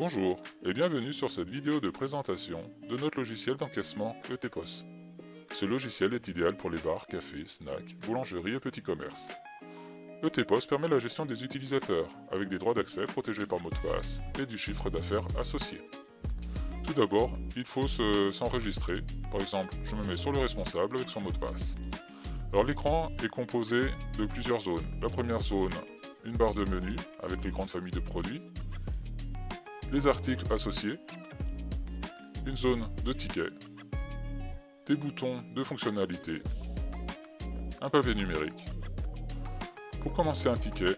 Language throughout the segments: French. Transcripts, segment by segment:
Bonjour et bienvenue sur cette vidéo de présentation de notre logiciel d'encaissement ETPOS. Ce logiciel est idéal pour les bars, cafés, snacks, boulangeries et petits commerces. ETPOS permet la gestion des utilisateurs avec des droits d'accès protégés par mot de passe et du chiffre d'affaires associé. Tout d'abord, il faut s'enregistrer. Par exemple, je me mets sur le responsable avec son mot de passe. Alors l'écran est composé de plusieurs zones. La première zone, une barre de menu avec les grandes familles de produits, les articles associés, une zone de tickets, des boutons de fonctionnalité, un pavé numérique. Pour commencer un ticket,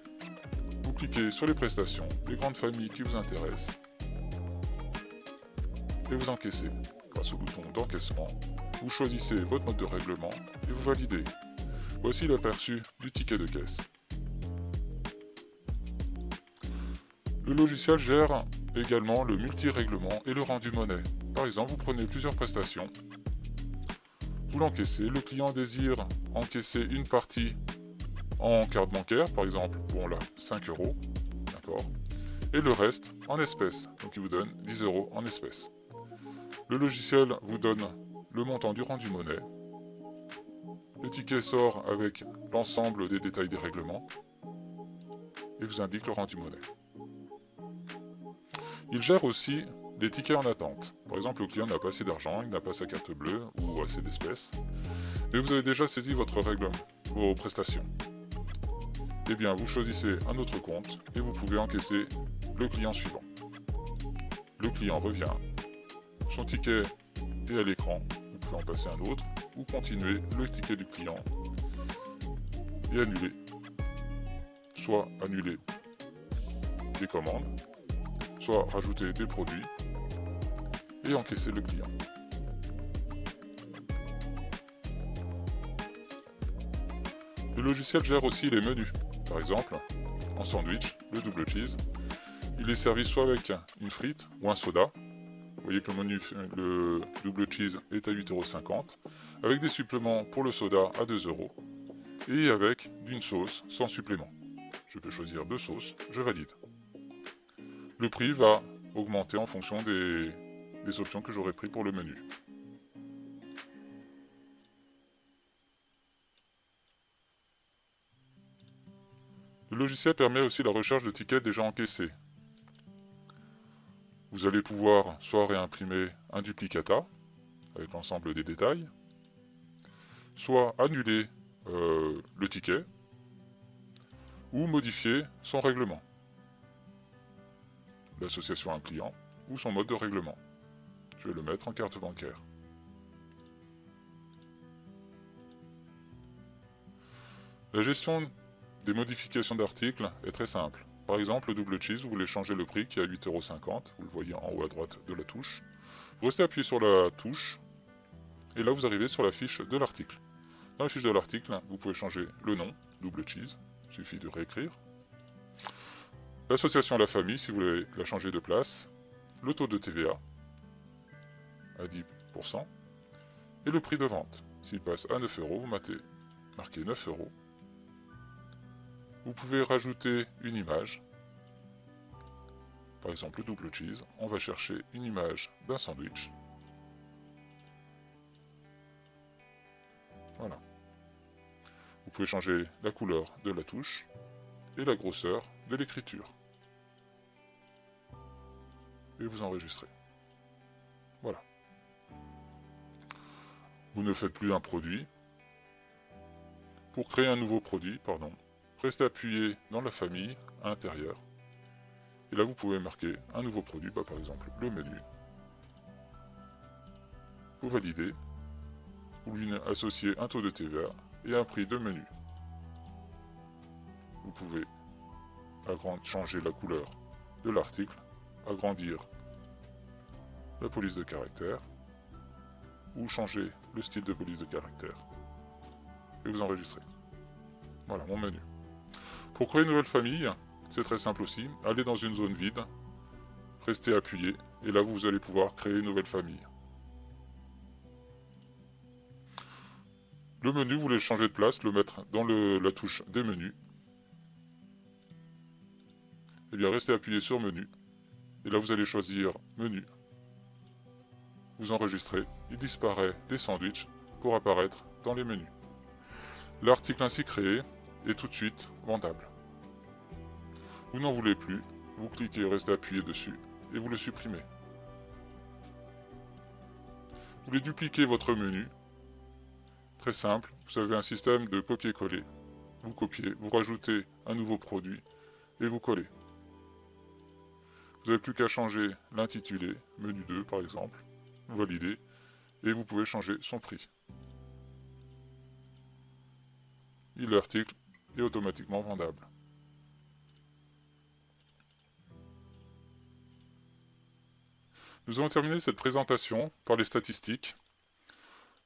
vous cliquez sur les prestations, les grandes familles qui vous intéressent, et vous encaissez. Grâce au bouton d'encaissement, vous choisissez votre mode de règlement et vous validez. Voici l'aperçu du ticket de caisse. Le logiciel gère également le multi-règlement et le rendu monnaie. Par exemple, vous prenez plusieurs prestations, vous l'encaissez, le client désire encaisser une partie en carte bancaire, par exemple, bon là, 5 euros, d'accord, et le reste en espèces, donc il vous donne 10 euros en espèces. Le logiciel vous donne le montant du rendu monnaie, le ticket sort avec l'ensemble des détails des règlements, et vous indique le rendu monnaie. Il gère aussi les tickets en attente. Par exemple, le client n'a pas assez d'argent, il n'a pas sa carte bleue ou assez d'espèces, mais vous avez déjà saisi votre règlement, vos prestations. Eh bien, vous choisissez un autre compte et vous pouvez encaisser le client suivant. Le client revient, son ticket est à l'écran, vous pouvez en passer un autre, ou continuer le ticket du client et annuler. Soit annuler des commandes, soit rajouter des produits et encaisser le client. Le logiciel gère aussi les menus. Par exemple, en sandwich, le double cheese, il est servi soit avec une frite ou un soda. Vous voyez que le double cheese est à 8,50 €, avec des suppléments pour le soda à 2 € et avec d'une sauce sans supplément. Je peux choisir 2 sauces, je valide. Le prix va augmenter en fonction des options que j'aurai prises pour le menu. Le logiciel permet aussi la recherche de tickets déjà encaissés. Vous allez pouvoir soit réimprimer un duplicata avec l'ensemble des détails, soit annuler le ticket ou modifier son règlement, l'association à un client ou son mode de règlement. Je vais le mettre en carte bancaire. La gestion des modifications d'articles est très simple. Par exemple, le double cheese, vous voulez changer le prix qui est à 8,50 €, vous le voyez en haut à droite de la touche. Vous restez appuyé sur la touche, et là vous arrivez sur la fiche de l'article. Dans la fiche de l'article, vous pouvez changer le nom, double cheese, il suffit de réécrire. L'association à la famille, si vous voulez la changer de place. Le taux de TVA à 10%. Et le prix de vente. S'il passe à 9 €, vous marquez 9 €. Vous pouvez rajouter une image. Par exemple, le double cheese, on va chercher une image d'un sandwich. Voilà. Vous pouvez changer la couleur de la touche et la grosseur de l'écriture. Et vous enregistrez. Voilà. Vous ne faites plus un produit. Pour créer un nouveau produit, restez appuyé dans la famille à l'intérieur. Et là, vous pouvez marquer un nouveau produit, par exemple le menu. Vous validez. Vous lui associez un taux de TVA et un prix de menu. Vous pouvez changer la couleur de l'article, agrandir la police de caractère ou changer le style de police de caractère. Et vous enregistrez. Voilà mon menu. Pour créer une nouvelle famille, c'est très simple aussi. Allez dans une zone vide, restez appuyé, et là vous allez pouvoir créer une nouvelle famille. Le menu, vous voulez le changer de place, le mettre dans la touche des menus. Eh bien, restez appuyé sur menu, Et là, vous allez choisir Menu. Vous enregistrez, il disparaît des sandwichs pour apparaître dans les menus. L'article ainsi créé est tout de suite vendable. Vous n'en voulez plus, vous cliquez restez appuyé dessus et vous le supprimez. Vous voulez dupliquer votre menu. Très simple, vous avez un système de copier-coller. Vous copiez, vous rajoutez un nouveau produit et vous collez. Vous n'avez plus qu'à changer l'intitulé, menu 2 par exemple, vous validez et vous pouvez changer son prix. L'article est automatiquement vendable. Nous allons terminer cette présentation par les statistiques.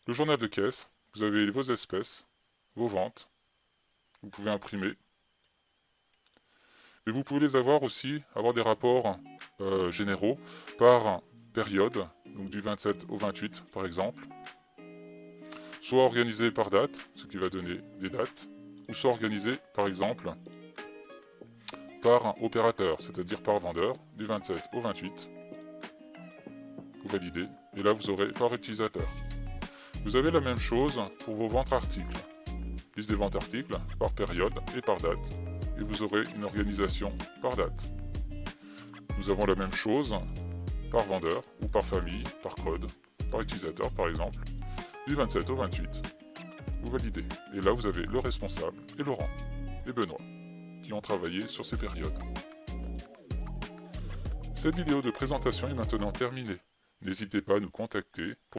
Le journal de caisse, vous avez vos espèces, vos ventes, vous pouvez imprimer. Mais vous pouvez les avoir aussi, avoir des rapports généraux par période, donc du 27 au 28 par exemple. Soit organisé par date, ce qui va donner des dates, ou soit organisé par exemple par opérateur, c'est-à-dire par vendeur, du 27 au 28. Vous validez, et là vous aurez par utilisateur. Vous avez la même chose pour vos ventes articles. Liste des ventes articles par période et par date, et vous aurez une organisation par date. Nous avons la même chose par vendeur ou par famille, par code, par utilisateur par exemple, du 27 au 28. Vous validez, et là vous avez le responsable et Laurent et Benoît qui ont travaillé sur ces périodes. Cette vidéo de présentation est maintenant terminée. N'hésitez pas à nous contacter pour